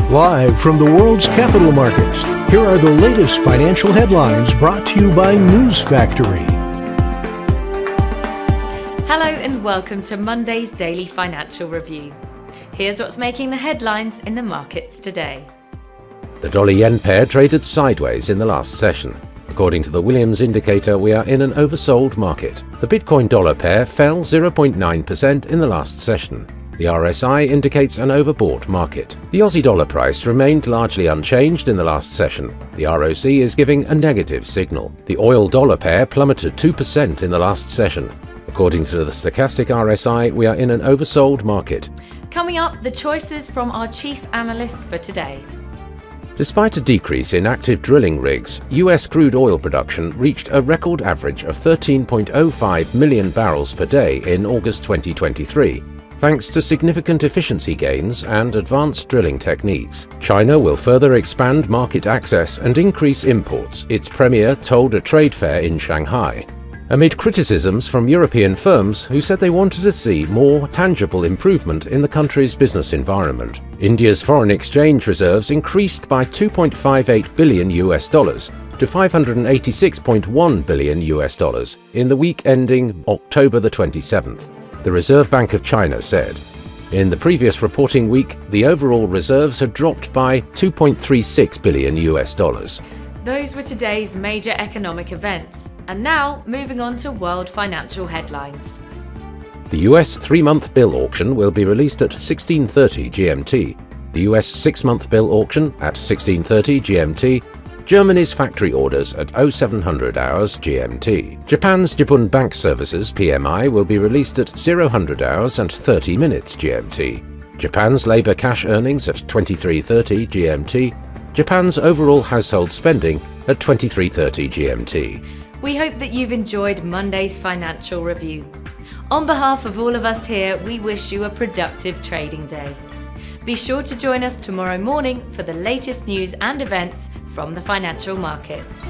Live from the world's capital markets, here are the latest financial headlines brought to you by News Factory. Hello and welcome to Monday's Daily Financial Review. Here's what's making the headlines in the markets today. The dollar-yen pair traded sideways in the last session. According to the Williams indicator, we are in an oversold market. The Bitcoin-dollar pair fell 0.9% in the last session. The RSI indicates an overbought market. The Aussie dollar price remained largely unchanged in the last session. The ROC is giving a negative signal. The oil-dollar pair plummeted 2% in the last session. According to the stochastic RSI, we are in an oversold market. Coming up, the choices from our chief analysts for today. Despite a decrease in active drilling rigs, US crude oil production reached a record average of 13.05 million barrels per day in August 2023. Thanks to significant efficiency gains and advanced drilling techniques. China will further expand market access and increase imports, its premier told a trade fair in Shanghai. Amid criticisms from European firms who said they wanted to see more tangible improvement in the country's business environment. India's foreign exchange reserves increased by $2.58 billion to $586.1 billion in the week ending October the 27th. The Reserve Bank of China said. In the previous reporting week, the overall reserves had dropped by $2.36 billion. Those were today's major economic events. And now, moving on to world financial headlines. The US 3-month bill auction will be released at 16:30 GMT. The US 6-month bill auction at 16:30 GMT. Germany's factory orders at 0700 hours GMT. Japan's Jibun Bank Services PMI will be released at 0000 hours and 30 minutes GMT. Japan's labour cash earnings at 23:30 GMT. Japan's overall household spending at 23:30 GMT. We hope that you've enjoyed Monday's financial review. On behalf of all of us here, we wish you a productive trading day. Be sure to join us tomorrow morning for the latest news and events from the financial markets.